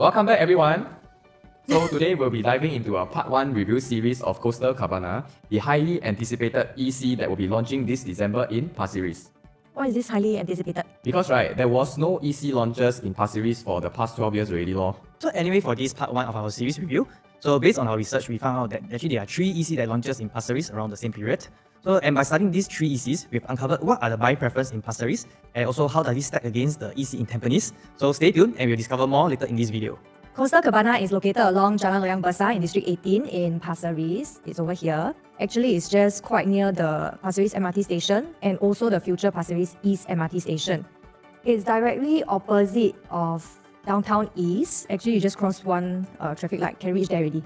Welcome back everyone! So today we'll be diving into a part 1 review series of Coastal Cabana, the highly anticipated EC that will be launching this December in Pasir Ris. Why is this highly anticipated? Because there was no EC launches in Pasir Ris for the past 12 years already lor. So anyway, for this part 1 of our series review, so based on our research, we found out that actually there are 3 EC that launches in Pasir Ris around the same period. And by studying these 3 ECs, we've uncovered what are the buying preference in Pasir Ris and also how does this stack against the EC in Tampines. So stay tuned and we'll discover more later in this video. Coastal Cabana is located along Jalan Loyang Besar in District 18 in Pasir Ris. It's over here. Actually, it's just quite near the Pasir Ris MRT station and also the future Pasir Ris East MRT station. It's directly opposite of Downtown East. Actually, you just cross one traffic light, can reach there already.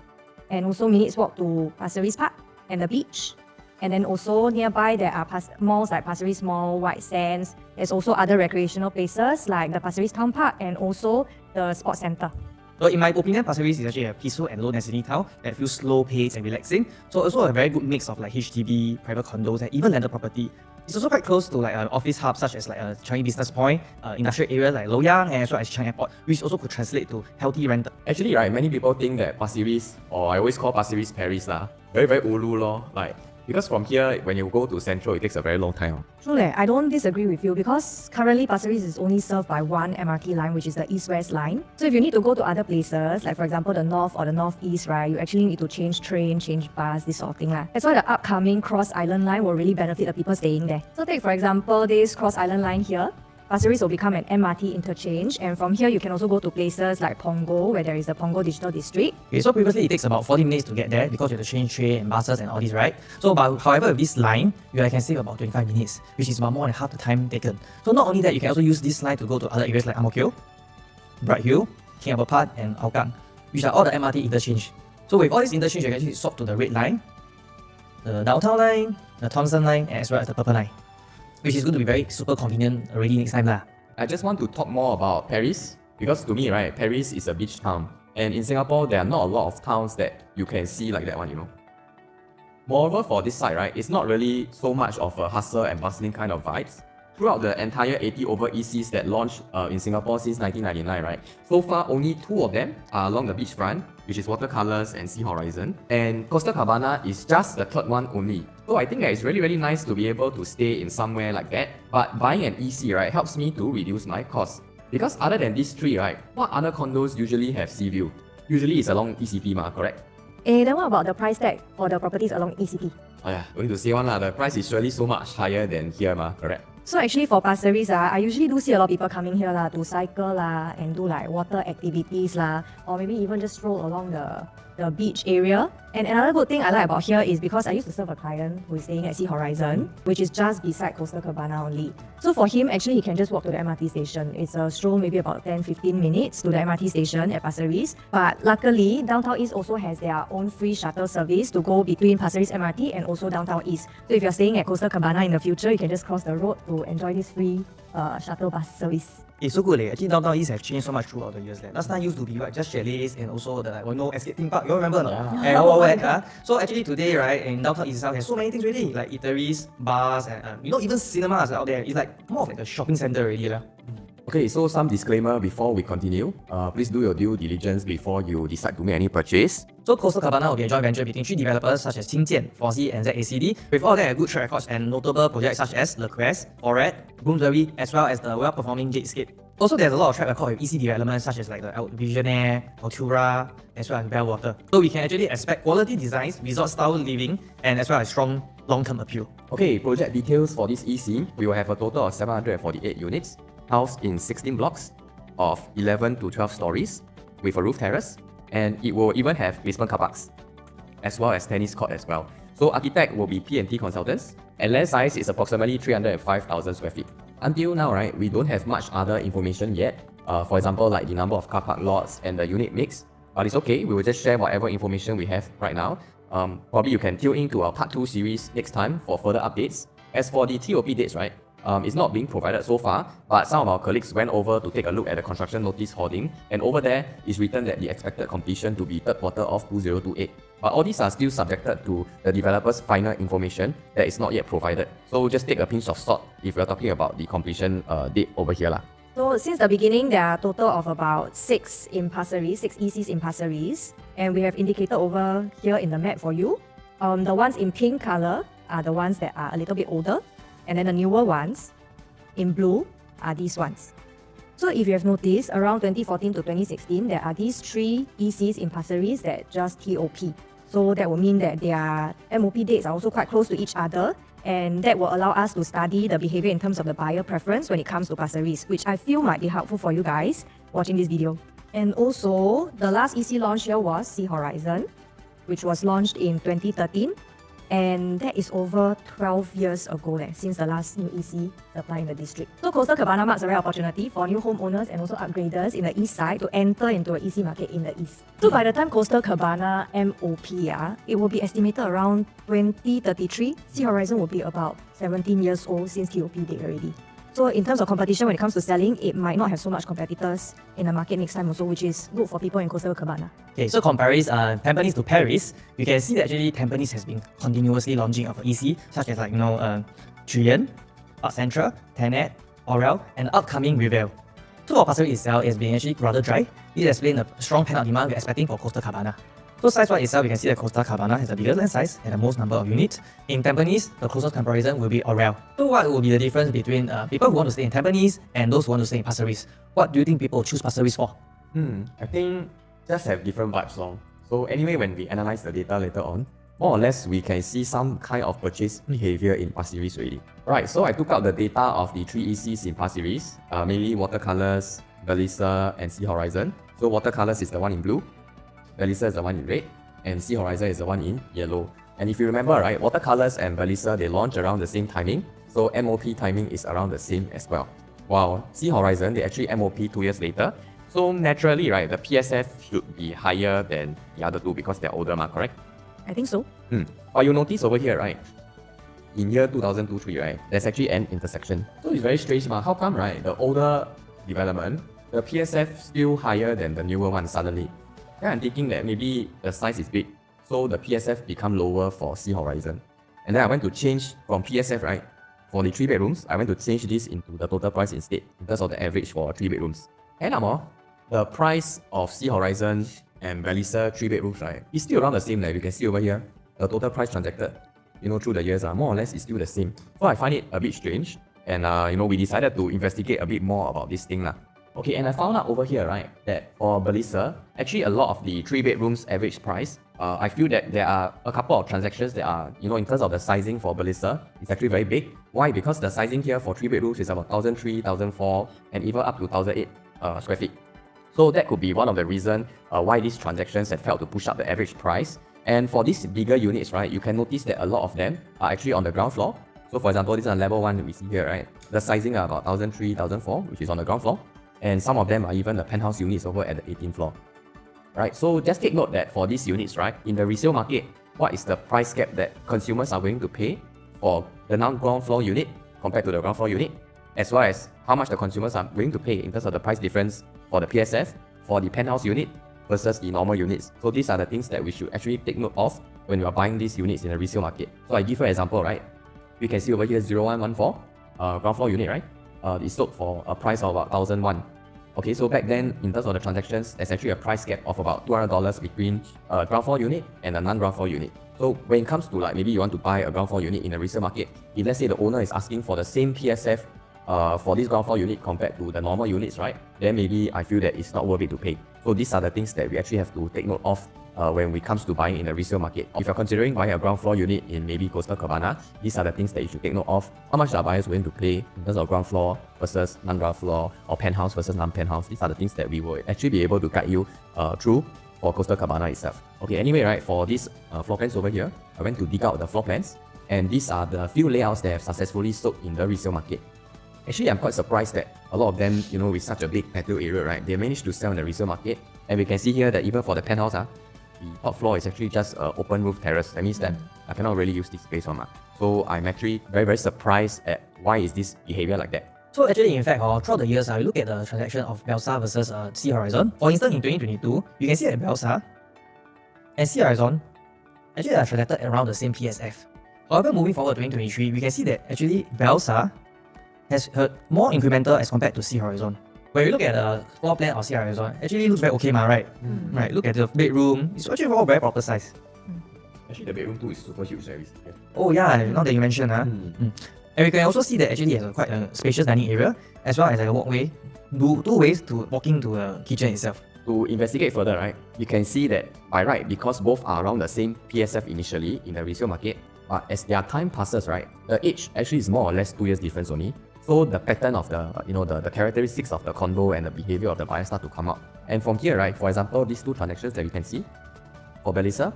And also minutes walk to Pasir Ris Park and the beach. And then also nearby there are malls like Pasir Ris Mall, White Sands. There's also other recreational places like the Pasir Ris Town Park and also the Sports Centre. So in my opinion, Pasir Ris is actually a peaceful and low-density town that feels slow-paced and relaxing. So also a very good mix of like HDB, private condos, and even landed property. It's also quite close to like an office hub such as like a Changi Business Point, industrial area like Loyang, and as well as Changi Airport, which also could translate to healthy rental. Actually, many people think that Pasir Ris, or I always call Pasir Ris Paris very ulu lor. Because from here, when you go to Central, it takes a very long time. True, I don't disagree with you because currently Pasir Ris is only served by one MRT line, which is the East-West line. So if you need to go to other places, like for example the North or the Northeast, you actually need to change train, change bus, this sort of thing. That's why the upcoming Cross Island line will really benefit the people staying there. So take for example this Cross Island line here. Pasir Ris will become an MRT interchange, and from here you can also go to places like Punggol, where there is the Punggol Digital District. Okay, so previously it takes about 40 minutes to get there because you have to change train and buses and all this, right? However, with this line, you can save about 25 minutes, which is about more than half the time taken. So not only that, you can also use this line to go to other areas like Ang Mo Kio, Bright Hill, King Albert Park, and Hougang, which are all the MRT interchange. So with all these interchange, you can actually swap to the red line, the downtown line, the Thomson line, and as well as the purple line, which is going to be very super convenient already next time. I just want to talk more about Paris, because to me, Paris is a beach town. And in Singapore, there are not a lot of towns that you can see like that one, Moreover, for this side, it's not really so much of a hustle and bustling kind of vibes. Throughout the entire 80 over ECs that launched in Singapore since 1999, so far only 2 of them are along the beachfront, which is Watercolours and Sea Horizon. And Coastal Cabana is just the 3rd one only. So I think that it's really nice to be able to stay in somewhere like that. But buying an EC helps me to reduce my costs. Because other than these 3, what other condos usually have sea view? Usually it's along ECP, correct? Then what about the price tag for the properties along ECP? Oh yeah, don't need to say one the price is surely so much higher than here, correct? So actually for Pasir Ris, I usually do see a lot of people coming here to cycle and do like water activities or maybe even just stroll along the beach area. And another good thing I like about here is because I used to serve a client who is staying at Sea Horizon, which is just beside Coastal Cabana only. So for him, actually he can just walk to the MRT station. It's a stroll maybe about 10-15 minutes to the MRT station at Pasir Ris. But luckily, Downtown East also has their own free shuttle service to go between Pasir Ris MRT and also Downtown East. So if you're staying at Coastal Cabana in the future, you can just cross the road to enjoy this free shuttle bus service. It's so good. Actually, Downtown East have changed so much throughout the years. Last time used to be just chalets and also the escape theme park. You all remember? And all that. So actually today, in Downtown East itself, there's so many things already, like eateries, bars, and even cinemas out there. It's like more of like a shopping center already. Okay, so some disclaimer before we continue. Please do your due diligence before you decide to make any purchase. So Coastal Cabana will be a joint venture between 3 developers such as Qingjian, 4C, and ZACD, with all their good track records and notable projects such as Le Quest, Foret, Bloomsbury, as well as the well-performing Jadescape. Also, there's a lot of track record with EC developments such as like the Visionaire, Altura, as well as Behaviour. So we can actually expect quality designs, resort-style living, and as well as strong long-term appeal. Okay, project details for this EC. We will have a total of 748 units, housed in 16 blocks of 11 to 12 stories, with a roof terrace, and it will even have basement car parks, as well as tennis court as well. So architect will be P&T Consultants, and land size is approximately 305,000 square feet. Until now, we don't have much other information yet. For example, like the number of car park lots and the unit mix. But it's okay, we will just share whatever information we have right now. Probably you can tune into our part 2 series next time for further updates. As for the TOP dates, it's not being provided so far, but some of our colleagues went over to take a look at the construction notice hoarding, and over there is written that the expected completion to be 3rd quarter of 2028. But all these are still subjected to the developer's final information that is not yet provided. So just take a pinch of salt if we're talking about the completion date over here. So since the beginning, there are a total of about 6 in Pasir Ris, 6 ECs in Pasir Ris, and we have indicated over here in the map for you. The ones in pink color are the ones that are a little bit older, and then the newer ones in blue are these ones. So if you have noticed, around 2014 to 2016, there are these 3 ECs in Pasir Ris that just TOP. So that will mean that their MOP dates are also quite close to each other, and that will allow us to study the behavior in terms of the buyer preference when it comes to Pasir Ris, which I feel might be helpful for you guys watching this video. And also, the last EC launch here was Sea Horizon, which was launched in 2013. And that is over 12 years ago since the last new EC supply in the district. So Coastal Cabana marks a rare opportunity for new homeowners and also upgraders in the east side to enter into an EC market in the east. So by the time Coastal Cabana MOP, it will be estimated around 2033. Sea Horizon will be about 17 years old since TOP date already. So in terms of competition, when it comes to selling, it might not have so much competitors in the market next time also, which is good for people in Coastal Cabana. Okay, so comparing Tampines to Paris, you can see that actually Tampines has been continuously launching of EC, such as Julian, Park Central, Tenet, Orel, and upcoming Behaviour. So for Pasir Ris itself, it has been actually rather dry. This has been a strong pent-up demand we're expecting for Coastal Cabana. So size-wise itself, you can see that Coastal Cabana has the biggest land size and the most number of units. In Tampines, the closest comparison will be Orel. So what will be the difference between people who want to stay in Tampines and those who want to stay in Pasir Ris? What do you think people choose Pasir Ris for? I think just have different vibes long. So anyway, when we analyze the data later on, more or less we can see some kind of purchase behavior in Pasir Ris already. Right, so I took out the data of the 3 ECs in Pasir Ris, mainly Watercolors, Belisa, and Sea Horizon. So Watercolors is the one in blue, Belisa is the one in red, and Sea Horizon is the one in yellow. And if you remember, right, Watercolors and Belisa, they launch around the same timing, so MOP timing is around the same as well. While Sea Horizon, they actually MOP 2 years later. So naturally, right, the PSF should be higher than the other two because they're older, correct? I think so. But you notice over here, right, in year 2002-3, right, there's actually an intersection. So it's very strange, how come, right, the older development, the PSF still higher than the newer one suddenly? Yeah, I'm thinking that maybe the size is big, so the PSF become lower for Sea Horizon. And then I went to change from PSF, right, for the 3 bedrooms, I went to change this into the total price instead, in terms of the average for 3 bedrooms. And the price of Sea Horizon and Belisa 3 bedrooms, right, is still around the same. Like you can see over here, the total price transacted, through the years, more or less is still the same. So I find it a bit strange, and we decided to investigate a bit more about this thing. Okay, and I found out over here, right, that for Belisa, actually a lot of the 3 bedrooms average price, I feel that there are a couple of transactions that are, in terms of the sizing for Belisa, it's actually very big. Why? Because the sizing here for 3 bedrooms is about 1,003, 1,004, and even up to 1,008 square feet. So that could be one of the reasons why these transactions have helped to push up the average price. And for these bigger units, right, you can notice that a lot of them are actually on the ground floor. So for example, this is on level 1 that we see here, right? The sizing are about 1,003, 1,004, which is on the ground floor. And some of them are even the penthouse units over at the 18th floor. Right, so just take note that for these units, right, in the resale market, what is the price gap that consumers are willing to pay for the non-ground floor unit compared to the ground floor unit, as well as how much the consumers are willing to pay in terms of the price difference for the PSF, for the penthouse unit versus the normal units. So these are the things that we should actually take note of when you are buying these units in the resale market. So I give you an example, right? You can see over here 0114, ground floor unit, right? It's sold for a price of about 1,001. Okay, so back then, in terms of the transactions, there's actually a price gap of about $200 between a ground floor unit and a non-ground floor unit. So when it comes to maybe you want to buy a ground floor unit in a resale market, if let's say the owner is asking for the same PSF for this ground floor unit compared to the normal units, right, then maybe I feel that it's not worth it to pay. So these are the things that we actually have to take note of when it comes to buying in a resale market. If you're considering buying a ground floor unit in maybe Coastal Cabana, these are the things that you should take note of. How much are buyers willing to pay in terms of ground floor versus non-ground floor, or penthouse versus non-penthouse. These are the things that we will actually be able to guide you through for Coastal Cabana itself. Okay, anyway, right, for these floor plans over here, I went to dig out the floor plans, and these are the few layouts that have successfully sold in the resale market. Actually, I'm quite surprised that a lot of them, with such a big patio area, right, they managed to sell in the resale market. And we can see here that even for the penthouse, the top floor is actually just an open roof terrace. That means that I cannot really use this space on. So I'm actually very, very surprised at why is this behavior like that. So actually, in fact, throughout the years, we look at the transaction of Belsa versus Sea Horizon. For instance, in 2022, you can see that Belsa and Sea Horizon actually are transacted around the same PSF. However, moving forward to 2023, we can see that actually Belsa has heard more incremental as compared to Sea Horizon. when you look at the floor plan of CR Resort, actually looks very okay, right? Right. Look at the bedroom. It's actually all very proper size. Actually, the bedroom too is super huge. Right? Oh yeah, now that you mention, And we can also see that actually it has quite a spacious dining area, as well as like a walkway, two ways to walking to the kitchen itself. To investigate further, right, you can see that by right, because both are around the same PSF initially in the resale market, but as their time passes, right, the age actually is more or less 2 years difference only. So the pattern of the characteristics of the condo and the behavior of the buyer start to come out. And from here, right, for example, these two transactions that you can see, for Belisa,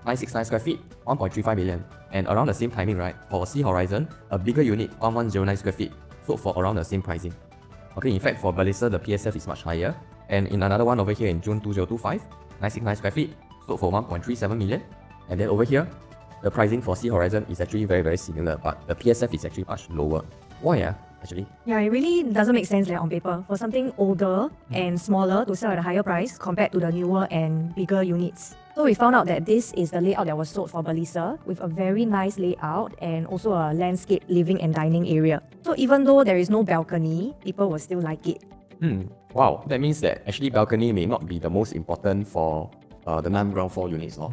969 square feet, 1.35 million. And around the same timing, right, for Sea Horizon, a bigger unit, 1109 square feet, sold for around the same pricing. Okay, in fact, for Belisa, the PSF is much higher. And in another one over here in June 2025, 969 square feet, sold for 1.37 million. And then over here, the pricing for Sea Horizon is actually very, very similar, but the PSF is actually much lower. Why, actually? Yeah, it really doesn't make sense on paper for something older and smaller to sell at a higher price compared to the newer and bigger units. So we found out that this is the layout that was sold for Belisa, with a very nice layout and also a landscape living and dining area. So even though there is no balcony, people will still like it. Wow, that means that actually balcony may not be the most important for the non-ground floor units, no?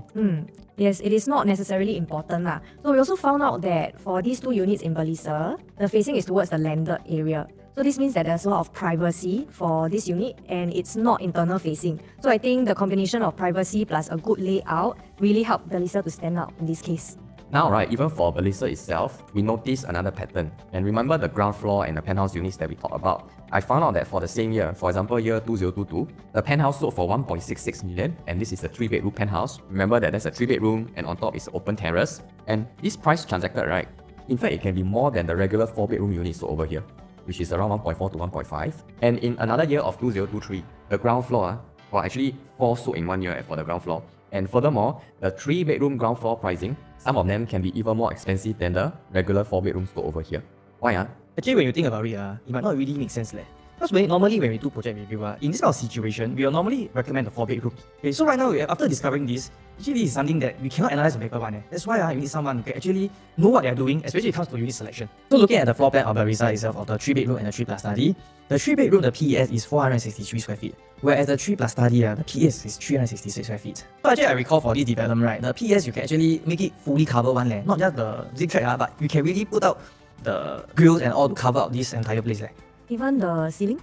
Yes, it is not necessarily important lah. So we also found out that for these two units in Belisa, the facing is towards the landed area. So this means that there's a lot of privacy for this unit and it's not internal facing. So I think the combination of privacy plus a good layout really helped Belisa to stand out in this case. Now, right, even for Belisa itself, we noticed another pattern. And remember the ground floor and the penthouse units that we talked about? I found out that for the same year, for example, year 2022, the penthouse sold for 1.66 million, and this is a 3-bedroom penthouse. Remember that there's a 3-bedroom, and on top is open terrace. And this price transacted, right? In fact, it can be more than the regular 4-bedroom units over here, which is around 1.4 to 1.5. And in another year of 2023, the ground floor, actually 4 sold in 1 year for the ground floor. And furthermore, the 3-bedroom ground floor pricing, some of them can be even more expensive than the regular 4-bedroom store over here. Why? Actually, when you think about it, it might not really make sense. Because normally when we do project review, in this kind of situation, we will normally recommend the 4-bedroom. Okay, so right now, after discovering this, actually this is something that we cannot analyze on paper one. That's why you need someone who can actually know what they are doing, especially when it comes to unit selection. So looking at the floor plan of Belisa itself, of the 3-bedroom and the 3+ study, the 3-bedroom, the PES is 463 square feet, whereas the 3+ study, the PES is 366 square feet. So actually I recall for this development, right, the PES you can actually make it fully cover one land, not just the zig track, but you can really put out the grills and all to cover up this entire place. Even the ceiling?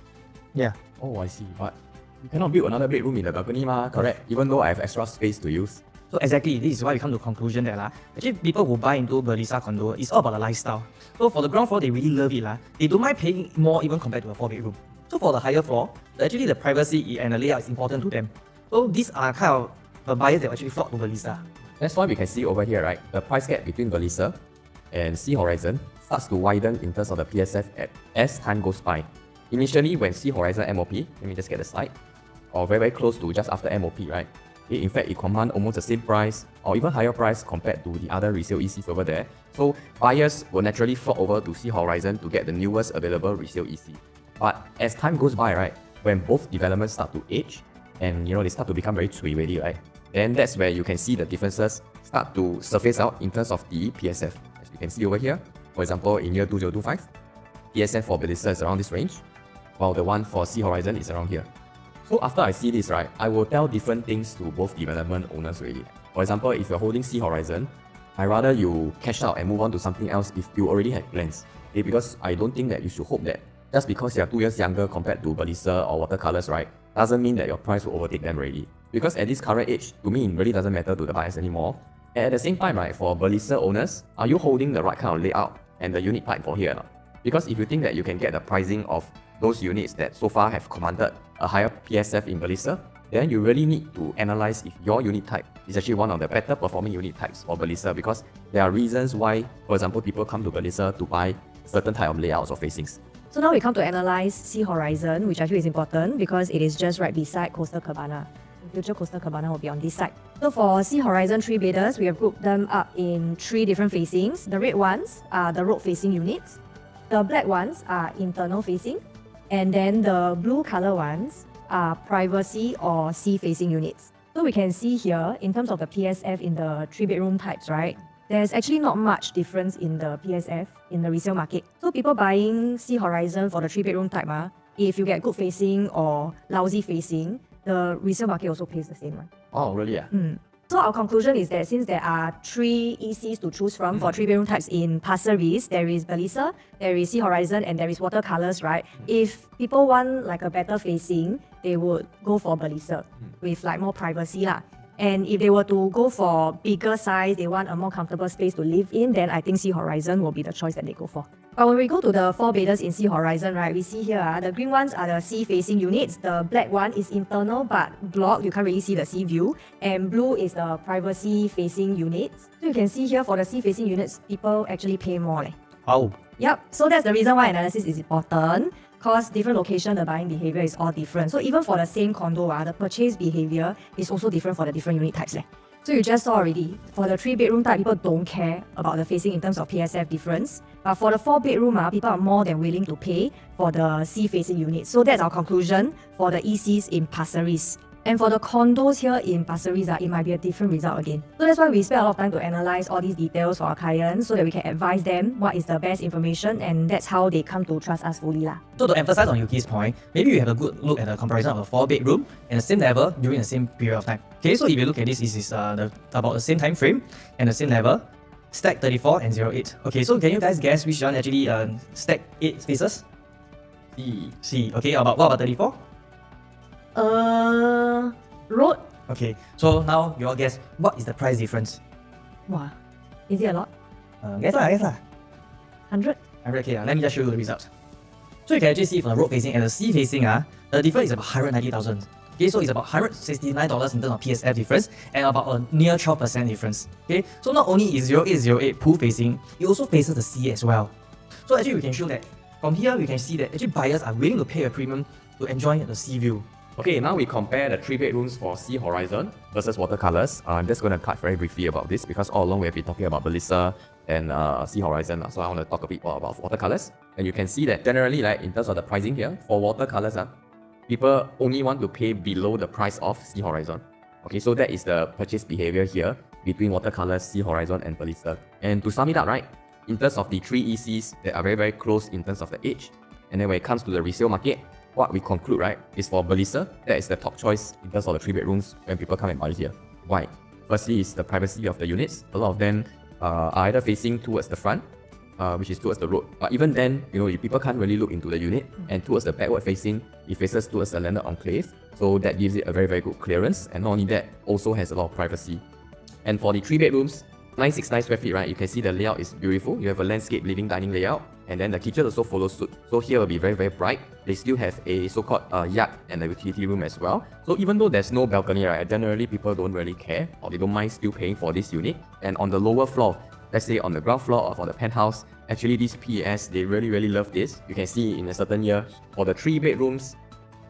Yeah. Oh, I see. But you cannot build another bedroom in the balcony, correct? Even though I have extra space to use. So exactly, this is why we come to the conclusion that actually people who buy into Belisa condo, it's all about the lifestyle. So for the ground floor, they really love it. They don't mind paying more even compared to a 4-bedroom. So for the higher floor, actually the privacy and the layout is important to them. So these are kind of the buyers that actually flock to Belisa. That's why we can see over here, right? The price gap between Belisa and Sea Horizon starts to widen in terms of the PSF as time goes by. Initially, when Sea Horizon MOP, let me just get the slide, or very, very close to just after MOP, right? In fact, it commands almost the same price or even higher price compared to the other resale ECs over there. So buyers will naturally flock over to Sea Horizon to get the newest available resale EC. But as time goes by, right, when both developments start to age and they start to become very cui ready, right, then that's where you can see the differences start to surface out in terms of the PSF. As you can see over here, for example, in year 2025, PSF for Belisa is around this range, while the one for Sea Horizon is around here. So after I see this, right, I will tell different things to both development owners really. For example, if you're holding Sea Horizon, I rather you cash out and move on to something else if you already had plans. Okay, because I don't think that you should hope that just because you're 2 years younger compared to Belisa or Watercolors, right, doesn't mean that your price will overtake them already. Because at this current age, to me, it really doesn't matter to the buyers anymore. And at the same time, right, for Belisa owners, are you holding the right kind of layout and the unit type for here? Because if you think that you can get the pricing of those units that so far have commanded a higher PSF in Belisa, then you really need to analyze if your unit type is actually one of the better performing unit types for Belisa, because there are reasons why, for example, people come to Belisa to buy certain type of layouts or facings. So now we come to analyze Sea Horizon, which I feel is important because it is just right beside Coastal Cabana. In future, Coastal Cabana will be on this side. So for Sea Horizon 3-bedders, we have grouped them up in 3 different facings. The red ones are the road-facing units. The black ones are internal facing. And then the blue color ones are privacy or sea-facing units. So we can see here, in terms of the PSF in the 3-bedroom types, right? There's actually not much difference in the PSF in the resale market. So people buying Sea Horizon for the 3-bedroom type, if you get good facing or lousy facing, the resale market also pays the same one. Oh, really? Yeah. So our conclusion is that since there are 3 ECs to choose from for 3-bedroom types in Pasir Ris, there is Belisa, there is Sea Horizon, and there is Watercolours, right? If people want like a better facing, they would go for Belisa with like more privacy lah. And if they were to go for bigger size, they want a more comfortable space to live in, then I think Sea Horizon will be the choice that they go for. But when we go to the 4-bedders in Sea Horizon, right, we see here, the green ones are the sea-facing units, the black one is internal but blocked, you can't really see the sea view, and blue is the privacy-facing units. So you can see here for the sea-facing units, people actually pay more. Wow. Yep, so that's the reason why analysis is important. Because different location, the buying behavior is all different. So even for the same condo, the purchase behavior is also different for the different unit types. So you just saw already, for the 3-bedroom type, people don't care about the facing in terms of PSF difference. But for the 4-bedroom, people are more than willing to pay for the sea-facing unit. So that's our conclusion for the ECs in Pasir Ris. And for the condos here in Pasir Ris, it might be a different result again. So that's why we spend a lot of time to analyze all these details for our clients so that we can advise them what is the best information, and that's how they come to trust us fully. So to emphasize on Yuki's point, maybe you have a good look at the comparison of a 4-bedroom and the same level during the same period of time. Okay, so if you look at this is about the same time frame and the same level, stack 34 and 08. Okay, so can you guys guess which one actually stack 8 spaces? C. Okay, what about 34? Road. Okay, so now you all guess what is the price difference? Wow, is it a lot? Guess lah. 100? 100k. Let me just show you the results. So you can actually see from the road facing and the sea facing, the difference is about 190,000. Okay, so it's about $169 in terms of PSF difference and about a near 12% difference. Okay, so not only is 0808 pool facing, it also faces the sea as well. So actually we can show that from here we can see that actually buyers are willing to pay a premium to enjoy the sea view. Okay, now we compare the 3 bedrooms for Sea Horizon versus Watercolours. I'm just going to cut very briefly about this because all along we have been talking about Belisa and Sea Horizon. So I want to talk a bit more about Watercolours. And you can see that generally, like in terms of the pricing here, for Watercolours, people only want to pay below the price of Sea Horizon. Okay, so that is the purchase behavior here between Watercolours, Sea Horizon and Belisa. And to sum it up, right, in terms of the 3 ECs that are very, very close in terms of the age, and then when it comes to the resale market, what we conclude, right, is for Belisa, that is the top choice in terms of the 3 bedrooms when people come and buy here. Why? Firstly is the privacy of the units. A lot of them are either facing towards the front, which is towards the road. But even then, if people can't really look into the unit, and towards the backward facing, it faces towards the landed enclave. So that gives it a very, very good clearance. And not only that, also has a lot of privacy. And for the 3 bedrooms, 969 square feet, right, you can see the layout is beautiful. You have a landscape living dining layout, and then the kitchen also follows suit. So here will be very, very bright. They still have a so-called yard and a utility room as well. So even though there's no balcony, right, generally people don't really care, or they don't mind still paying for this unit. And on the lower floor, let's say on the ground floor or for the penthouse, actually these PES, they really, really love this. You can see in a certain year, for the 3 bedrooms,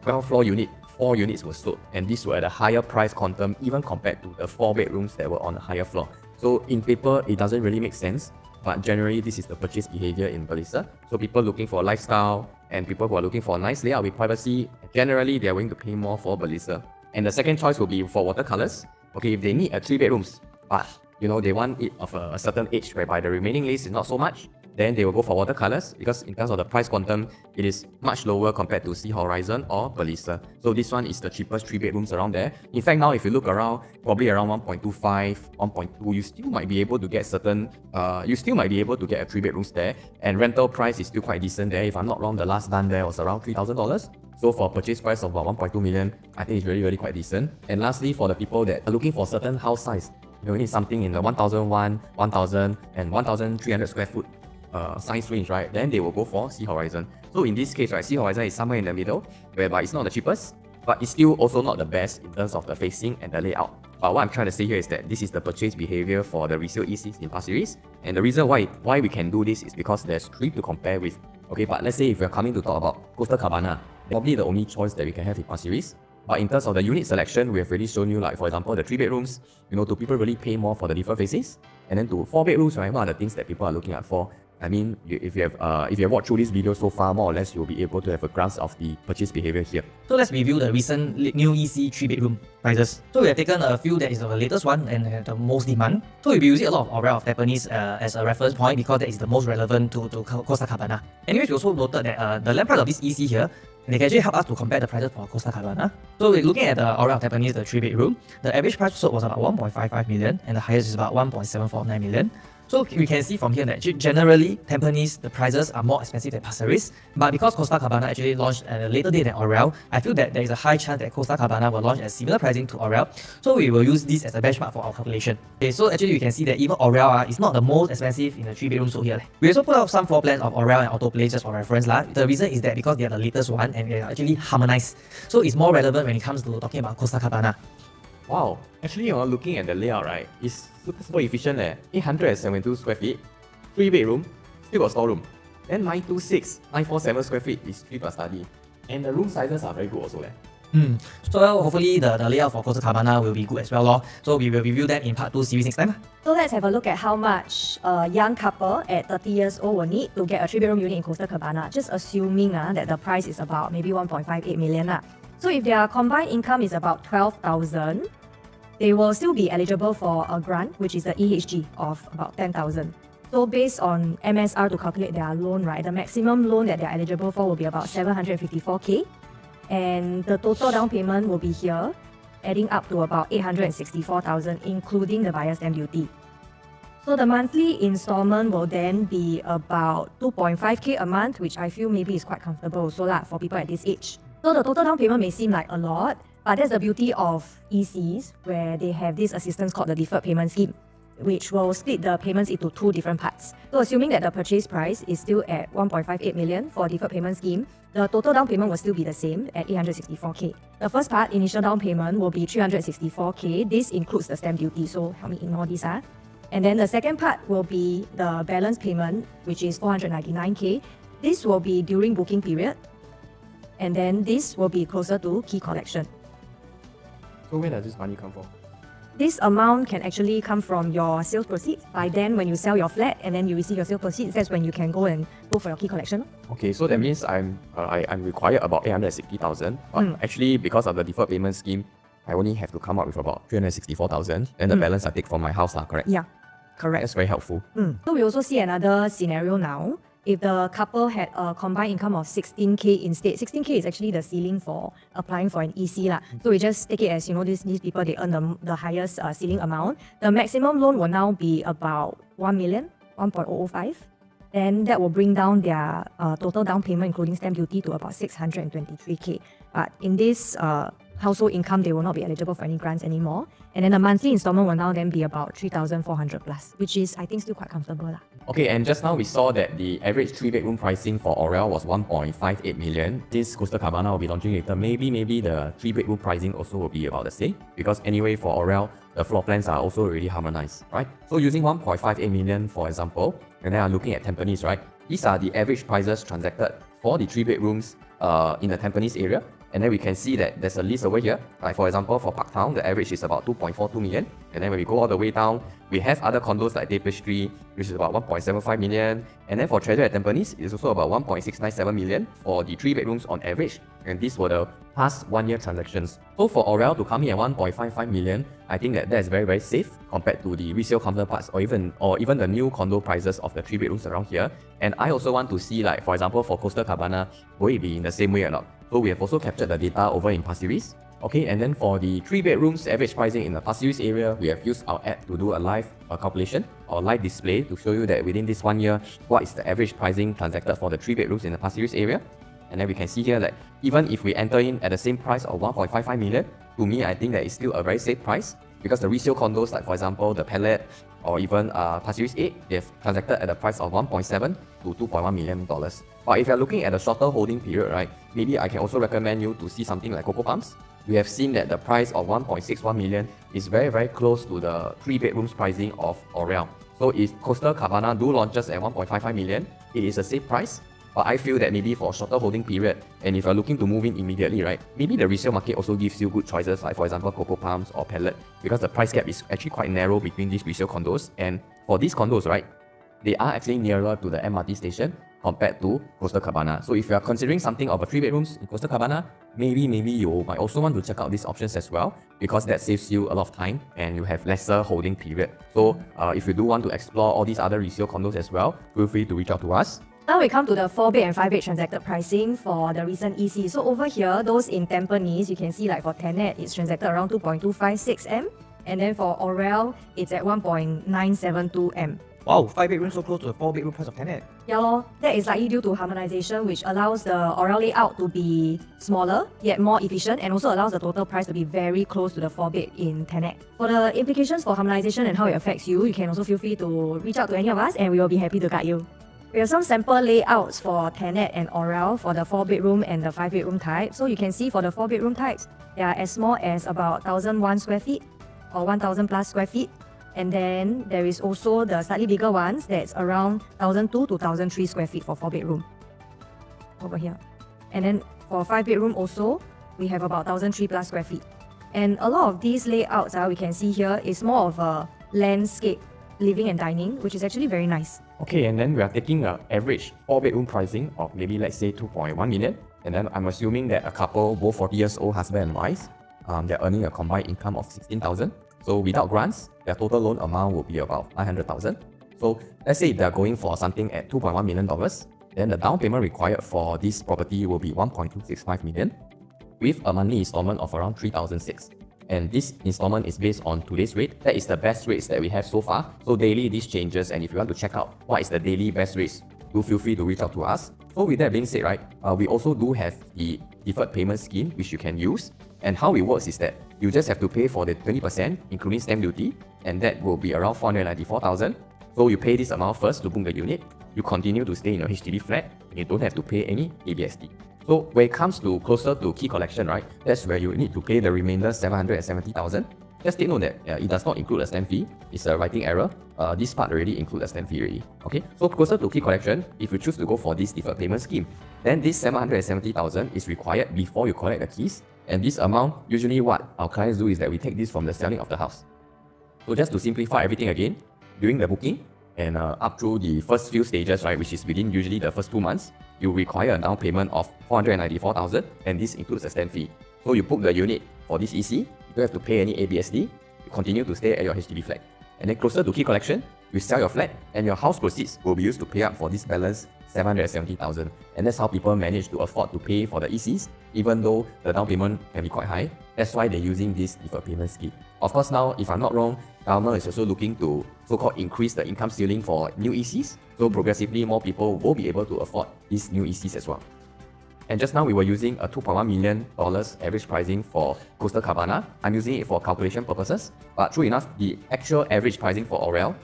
ground floor unit, 4 units were sold, and these were at a higher price quantum even compared to the 4 bedrooms that were on a higher floor. So in paper, it doesn't really make sense, but generally this is the purchase behavior in Belisa. So people looking for a lifestyle and people who are looking for a nice layout with privacy, generally they are willing to pay more for Belisa. And the second choice will be for Watercolours. Okay, if they need a 3 bedrooms, but they want it of a certain age whereby the remaining lease is not so much, then they will go for Watercolours because in terms of the price quantum, it is much lower compared to Sea Horizon or Belisa. So this one is the cheapest 3 bedrooms around there. In fact, now if you look around, probably around 1.25, 1.2, you still might be able to get a 3 bedrooms there, and rental price is still quite decent there. If I'm not wrong, the last done there was around $3,000. So for purchase price of about 1.2 million, I think it's really, really quite decent. And lastly, for the people that are looking for certain house size, you need something in the 1001, 1000 and 1300 square foot size range, right? Then they will go for Sea Horizon. So in this case, right, Sea Horizon is somewhere in the middle, whereby it's not the cheapest, but it's still also not the best in terms of the facing and the layout. But what I'm trying to say here is that this is the purchase behavior for the resale ECs in Pasir Ris. And the reason why we can do this is because there's 3 to compare with. Okay, but let's say if we're coming to talk about Coastal Cabana, probably the only choice that we can have in Pasir Ris. But in terms of the unit selection, we have already shown you, like for example, the 3 bedrooms, do people really pay more for the different facings? And then to 4 bedrooms, right, what are the things that people are looking at for? I mean, if you have watched through this video so far, more or less you'll be able to have a grasp of the purchase behavior here. So let's review the recent new EC 3-bedroom prices. So we have taken a few that is the latest one and the most demand. So we'll be using a lot of Aura of Tampines as a reference point because that is the most relevant to Coastal Cabana. Anyways, we also noted that the land price of this EC here And they can actually help us to compare the prices for Coastal Cabana. So we're looking at the Aureal Tampines, the 3-bedroom. The average price sold was about 1.55 million and the highest is about 1.749 million. So we can see from here that generally Tampines, the prices are more expensive than Pasir Ris. But because Coastal Cabana actually launched at a later date than Aureal, I feel that there is a high chance that Coastal Cabana will launch at similar pricing to Aureal. So we will use this as a benchmark for our calculation. Okay, so actually you can see that even Aureal is not the most expensive in the 3-bedroom sold here. We also put out some floor plans of Aureal and Autoplay just for reference. The reason is that because they are the latest one and they are actually harmonized. So it's more relevant when it comes to talking about Coastal Cabana. Wow, actually, looking at the layout, right, it's super efficient. 872 square feet, 3-bedroom, still got storeroom. Then 947 square feet is 3 plus study. And the room sizes are very good also. So hopefully the layout for Coastal Cabana will be good as well. So we will review them in part 2 series next time. So let's have a look at how much a young couple at 30 years old will need to get a 3-bedroom unit in Coastal Cabana, just assuming that the price is about maybe 1.58 million. So if their combined income is about 12,000, they will still be eligible for a grant, which is the EHG of about 10,000. So based on MSR to calculate their loan, right, the maximum loan that they're eligible for will be about 754k, and the total down payment will be here, adding up to about 864,000, including the buyer's stamp duty. So the monthly installment will then be about 2.5k a month, which I feel maybe is quite comfortable also for people at this age. So the total down payment may seem like a lot, but that's the beauty of ECs, where they have this assistance called the deferred payment scheme, which will split the payments into 2 different parts. So assuming that the purchase price is still at 1.58 million for deferred payment scheme, the total down payment will still be the same at 864k. The first part, initial down payment, will be 364k. This includes the stamp duty, so help me ignore this. And then the second part will be the balance payment, which is 499k. This will be during booking period, and then this will be closer to key collection. So where does this money come from? This amount can actually come from your sales proceeds. By then, when you sell your flat and then you receive your sales proceeds, that's when you can go for your key collection. Okay, so that means I'm required about 860,000. But actually, because of the deferred payment scheme, I only have to come up with about 364,000. And the balance I take from my house, correct? Yeah, correct. That's very helpful. So we also see another scenario now. If the couple had a combined income of 16k instead, 16k is actually the ceiling for applying for an EC. So we just take it as, these people, they earn the highest ceiling amount. The maximum loan will now be about 1 million, 1.005. Then that will bring down their total down payment, including stamp duty, to about 623k. But in this household income, they will not be eligible for any grants anymore. And then the monthly installment will now then be about 3,400 plus, which is, I think, still quite comfortable. Okay, and just now we saw that the average 3-bedroom pricing for Aureal was 1.58 million. This Coastal Cabana will be launching later. Maybe the 3-bedroom pricing also will be about the same, because anyway for Aureal, the floor plans are also already harmonized, right? So using 1.58 million for example, and then I'm looking at Tampines, right? These are the average prices transacted for the 3-bedrooms in the Tampines area. And then we can see that there's a list over here. Like for example, for Parktown, the average is about 2.42 million. And then when we go all the way down, we have other condos like Tapestry, which is about 1.75 million. And then for Treasure at Tampines, it's also about 1.697 million for the 3-bedrooms on average. And these were the past 1-year transactions. So for Aureal to come in at 1.55 million, I think that is very, very safe compared to the resale counterparts or even the new condo prices of the 3-bedrooms around here. And I also want to see, like for example, for Coastal Cabana, will it be in the same way or not? So we have also captured the data over in Pasir Ris. Okay, and then for the 3-bedrooms average pricing in the Pasir Ris area, we have used our app to do a live calculation or live display to show you that within this 1 year, what is the average pricing transacted for the 3-bedrooms in the Pasir Ris area. And then we can see here that even if we enter in at the same price of 1.55 million, to me, I think that is still a very safe price, because the resale condos, like for example, the Palette or even Pasir Ris 8, they have transacted at a price of 1.7 to 2.1 million dollars. But if you're looking at a shorter holding period, right, maybe I can also recommend you to see something like Coco Palms. We have seen that the price of 1.61 million is very, very close to the 3-bedrooms pricing of Aureal. So if Coastal Cabana do launches at 1.55 million, it is a safe price. But I feel that maybe for a shorter holding period, and if you're looking to move in immediately, right, maybe the resale market also gives you good choices, like for example Coco Palms or Palette, because the price gap is actually quite narrow between these resale condos. And for these condos, right, they are actually nearer to the MRT station compared to Coastal Cabana. So if you are considering something of a 3-bedrooms in Coastal Cabana, maybe you might also want to check out these options as well, because that saves you a lot of time and you have lesser holding period. So if you do want to explore all these other resale condos as well, feel free to reach out to us. Now we come to the 4-bed and 5-bed transacted pricing for the recent EC. So over here, those in Tampines, you can see like for Tenet, it's transacted around 2.256 M. And then for Orel, it's at 1.972 M. Wow, 5 bedrooms so close to the 4 bedroom price of Tenet. Yeah lor, that is likely due to harmonization, which allows the Orel layout to be smaller, yet more efficient, and also allows the total price to be very close to the 4-bed in Tenet. For the implications for harmonization and how it affects you, you can also feel free to reach out to any of us and we will be happy to guide you. We have some sample layouts for Tenet and Orel for the 4-bedroom and the 5-bedroom type. So you can see for the 4-bedroom types, they are as small as about 1,001 square feet or 1,000 plus square feet. And then there is also the slightly bigger ones that's around 1,002 to 1,003 square feet for 4-bedroom. Over here. And then for 5-bedroom also, we have about 1,003 plus square feet. And a lot of these layouts we can see here is more of a landscape living and dining, which is actually very nice. Okay, and then we are taking an average 4-bedroom pricing of maybe let's say 2.1 million. And then I'm assuming that a couple, both 40 years old, husband and wife, they're earning a combined income of 16,000. So without grants, their total loan amount will be about 900,000. So let's say they're going for something at $2.1 million, then the down payment required for this property will be 1.265 million with a monthly installment of around 3,006. And this installment is based on today's rate. That is the best rates that we have so far. So daily this changes, and if you want to check out what is the daily best rates, do feel free to reach out to us. So with that being said, right, we also do have the deferred payment scheme which you can use. And how it works is that you just have to pay for the 20% including stamp duty, and that will be around 494,000. So you pay this amount first to book the unit. You continue to stay in your HDB flat and you don't have to pay any ABSD. So when it comes to closer to key collection, right, that's where you need to pay the remainder 770,000. Just take note that it does not include a stamp fee. It's a writing error. This part already includes a stamp fee already. Okay, so closer to key collection, if you choose to go for this deferred payment scheme, then this 770,000 is required before you collect the keys. And this amount, usually what our clients do is that we take this from the selling of the house. So just to simplify everything again, during the booking and up through the first few stages, right, which is within usually the first 2 months, you require a down payment of 494,000, and this includes a stamp fee. So you book the unit for this EC, you don't have to pay any ABSD, you continue to stay at your HDB flat. And then closer to key collection, you sell your flat and your house proceeds will be used to pay up for this balance 770,000. And that's how people manage to afford to pay for the ECs, even though the down payment can be quite high. That's why they're using this deferred payment scheme. Of course, now, if I'm not wrong, government is also looking to so-called increase the income ceiling for new ECs. So progressively, more people will be able to afford these new ECs as well. And just now we were using a $2.1 million average pricing for Coastal Cabana. I'm using it for calculation purposes. But true enough, the actual average pricing for Orel,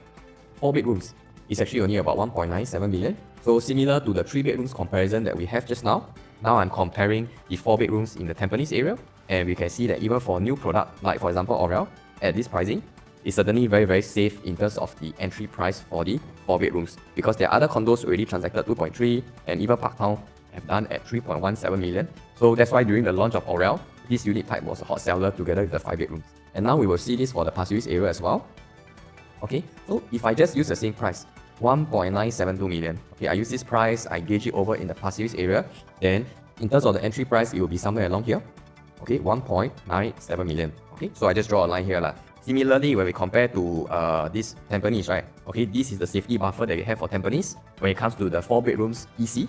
4 bedrooms, is actually only about 1.97 million. So similar to the 3 bedrooms comparison that we have just now, now I'm comparing the 4 bedrooms in the Tampines area. And we can see that even for new product, like for example Orel, at this pricing, it's certainly very, very safe in terms of the entry price for the 4 bedrooms. Because there are other condos already transacted 2.3, and even Parktown have done at 3.17 million. So that's why during the launch of Orel, this unit type was a hot seller together with the 5 bedrooms. And now we will see this for the Pasir Ris area as well. Okay, so if I just use the same price, 1.972 million. Okay, I use this price, I gauge it over in the Pasir Ris area. Then in terms of the entry price, it will be somewhere along here. Okay, 1.97 million. Okay, so I just draw a line here lah. Similarly, when we compare to this Tampines, right? Okay, this is the safety buffer that we have for Tampines when it comes to the 4 bedrooms EC.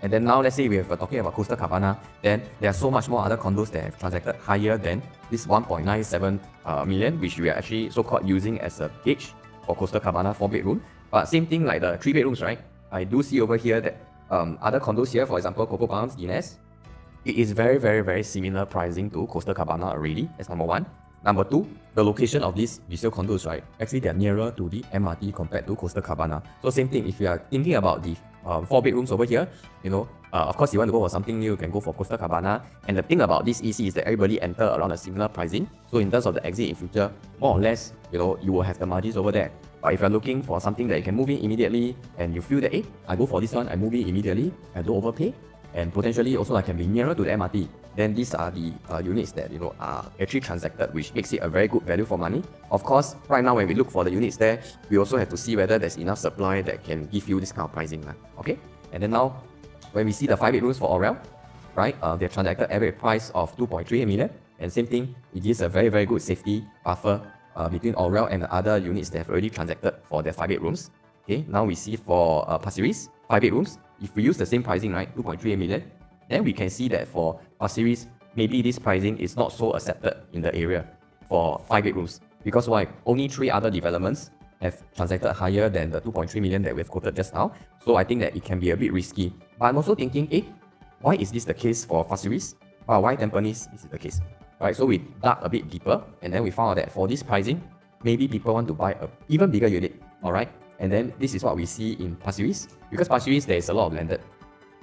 And then now let's say we have talking about Coastal Cabana, then there are so much more other condos that have transacted higher than this 1.97 million, which we are actually so-called using as a gauge for Coastal Cabana 4 bedroom. But same thing like the 3 bedrooms, right? I do see over here that other condos here, for example, Coco Palms, Ines, it is very, very, very similar pricing to Coastal Cabana already. That's number one. Number two, the location of these resale condos, right? Actually, they're nearer to the MRT compared to Coastal Cabana. So same thing, if you are thinking about the 4 bedrooms over here, you know, of course you want to go for something new, you can go for Coastal Cabana. And the thing about this EC is that everybody enter around a similar pricing. So in terms of the exit in future, more or less, you know, you will have the margins over there. But if you're looking for something that you can move in immediately and you feel that, hey, I go for this one, I move in immediately, I don't overpay, and potentially also I can be nearer to the MRT, then these are the units that, you know, are actually transacted, which makes it a very good value for money. Of course, right now when we look for the units there, we also have to see whether there's enough supply that can give you this kind of pricing. Okay? And then now, when we see the 5 bedrooms for Orel, right, they're transacted average price of 2.3 million. And same thing, it gives a very, very good safety buffer between Orel and the other units that have already transacted for their 5 bedrooms. Okay, now we see for Pasir Ris, 5 bedrooms. If we use the same pricing, right, 2.38 million, then we can see that for Pasir Ris, maybe this pricing is not so accepted in the area for 5 bedrooms. Because why? Only 3 other developments have transacted higher than the 2.3 million that we've quoted just now. So I think that it can be a bit risky. But I'm also thinking, why is this the case for Pasir Ris? Why Tampines is it the case? Right, so we dug a bit deeper and then we found out that for this pricing, maybe people want to buy a even bigger unit, alright? And then this is what we see in Pasir Ris. Because Pasir Ris, there is a lot of landed,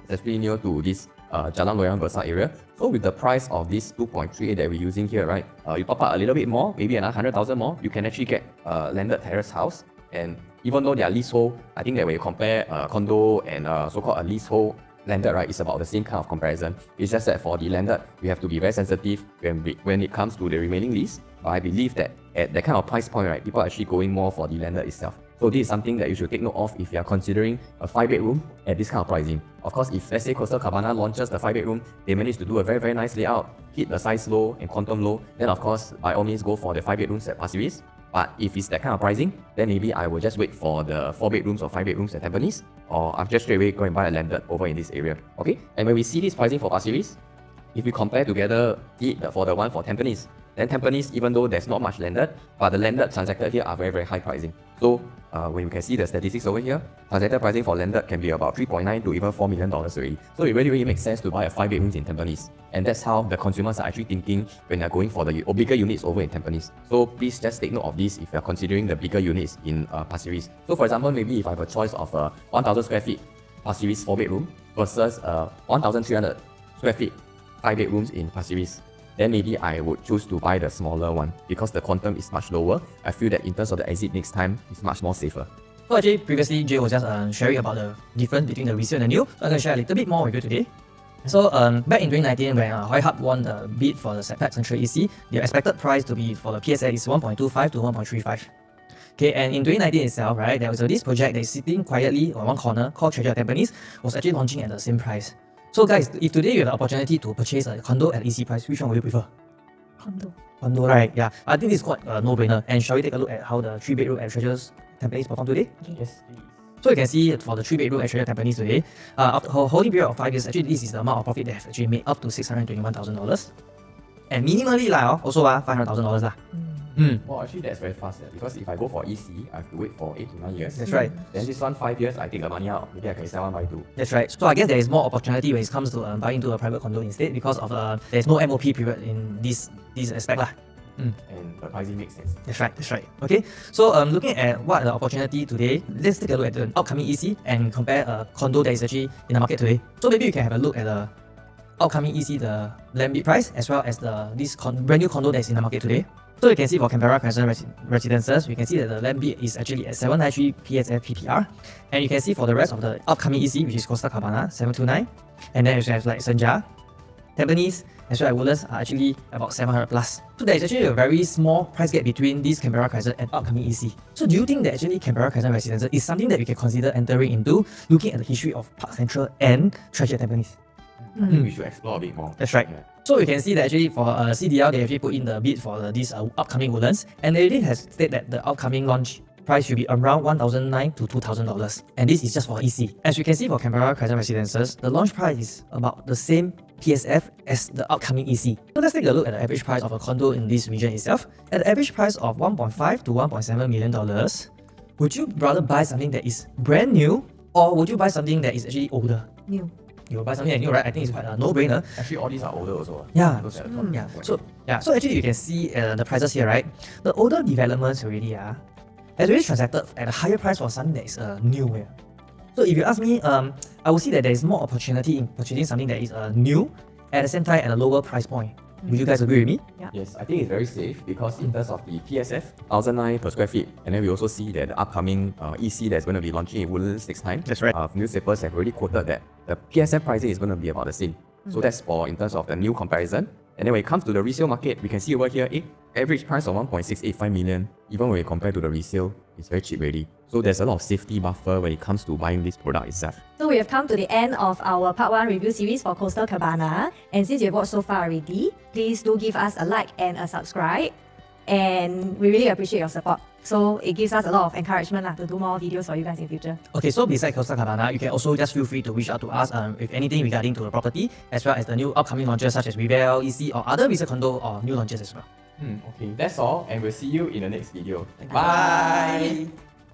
especially near to this Jalan Loyang Besar area. So with the price of this 2.38 that we're using here, right, you top up a little bit more, maybe another 100,000 more, you can actually get a landed terrace house. And even though they are leasehold, I think that when you compare condo and so-called a leasehold landed, right, it's about the same kind of comparison. It's just that for the landed, we have to be very sensitive when it comes to the remaining lease. But I believe that at that kind of price point, right, people are actually going more for the landed itself. So this is something that you should take note of if you are considering a 5 bedroom at this kind of pricing. Of course, if let's say Coastal Cabana launches the 5 bedroom, they manage to do a very, very nice layout, hit the size low and quantum low, then of course, by all means go for the 5 bedrooms at Pasir Ris. But if it's that kind of pricing, then maybe I will just wait for the 4 bedrooms or 5 bedrooms at Tampines, or I'll just straight away go and buy a landed over in this area. Okay? And when we see this pricing for Pasir Ris, if we compare together for the one for Tampines, then Tampines, even though there's not much landed, but the landed transacted here are very, very high pricing. So when you can see the statistics over here, transacted pricing for landed can be about 3.9 to even $4 million already. So it really, really makes sense to buy a 5 bedrooms in Tampines. And that's how the consumers are actually thinking when they're going for the bigger units over in Tampines. So please just take note of this if you're considering the bigger units in Pasir Ris. So for example, maybe if I have a choice of 1,000 square feet Pasir Ris 4 bedroom versus 1,300 square feet 5 bedrooms in Pasir Ris, then maybe I would choose to buy the smaller one because the quantum is much lower. I feel that in terms of the exit next time, it's much more safer. So actually, previously Jay was just sharing about the difference between the resale and the new. So I'm going to share a little bit more with you today. So back in 2019, when Hoi Hub won the bid for the Setback Central EC, the expected price to be for the PSL is 1.25 to 1.35. Okay, and in 2019 itself, right, there was this project that is sitting quietly on one corner called Treasure Tampines, was actually launching at the same price. So guys, if today you have the opportunity to purchase a condo at EC price, which one would you prefer? Condo, right? Yeah, I think this is quite a no-brainer. And shall we take a look at how the 3 bedroom at Treasure's Tampines performed today? Yes, please. So you can see for the 3 bedroom at Treasure Tampines today, after a holding period of 5 years, actually this is the amount of profit they have actually made, up to $621,000. And minimally also $500,000 lah. Well, actually that's very fast because if I go for EC, I have to wait for 8 to 9 years. That's right. Then this one 5 years, I take the money out. Maybe I can sell one by two. That's right. So I guess there is more opportunity when it comes to buying into a private condo instead because of there's no MOP period in this aspect lah. And the pricing makes sense. That's right. Okay, so looking at what the opportunity today, let's take a look at the upcoming EC and compare a condo that is actually in the market today. So maybe you can have a look at the upcoming EC, the land bid price, as well as this brand new condo that is in the market today. So you can see for Canberra Crescent residences, we can see that the land bid is actually at 793 PSF PPR. And you can see for the rest of the upcoming EC, which is Coastal Cabana 729, and then you have like Senja, Tampines, as well as Woodlands are actually about 700 plus. So there is actually a very small price gap between this Canberra Crescent and upcoming EC. So do you think that actually Canberra Crescent residences is something that we can consider entering into, looking at the history of Park Central and Treasure Tampines? I think we should explore a bit more. That's right. Yeah. So you can see that actually for CDL, they actually put in the bid for this upcoming Woodlands, and they already has stated that the upcoming launch price should be around $1,009 to $2,000, and this is just for EC. As you can see for Canberra Crescent residences, the launch price is about the same PSF as the upcoming EC. So let's take a look at the average price of a condo in this region itself. At the average price of $1.5 to $1.7 million, would you rather buy something that is brand new, or would you buy something that is actually older? New. You will buy something new, right? I think it's quite a no-brainer. Actually, all these are older also. Yeah. Those at the top. So actually you can see the prices here, right? The older developments already has already transacted at a higher price for something that is new. So if you ask me, I would see that there is more opportunity in purchasing something that is new at the same time at a lower price point. Would you guys agree with me? Yeah. Yes, I think it's very safe because in terms of the PSF, 1,009 per square feet, and then we also see that the upcoming EC that's going to be launching in Woodlands next time. That's right. Newspapers have already quoted that the PSF pricing is going to be about the same. So that's for in terms of the new comparison. And then when it comes to the resale market, we can see over here, average price of 1.685 million, even when we compare to the resale, it's very cheap already. So there's a lot of safety buffer when it comes to buying this product itself. So we have come to the end of our part 1 review series for Coastal Cabana. And since you've watched so far already, please do give us a like and a subscribe. and we really appreciate your support. So it gives us a lot of encouragement to do more videos for you guys in future. Okay, so besides Coastal Cabana, you can also just feel free to reach out to us with anything regarding to the property, as well as the new upcoming launches such as Behaviour, EC, or other resale condo or new launches as well. Okay, that's all, and we'll see you in the next video. Thank you. Bye.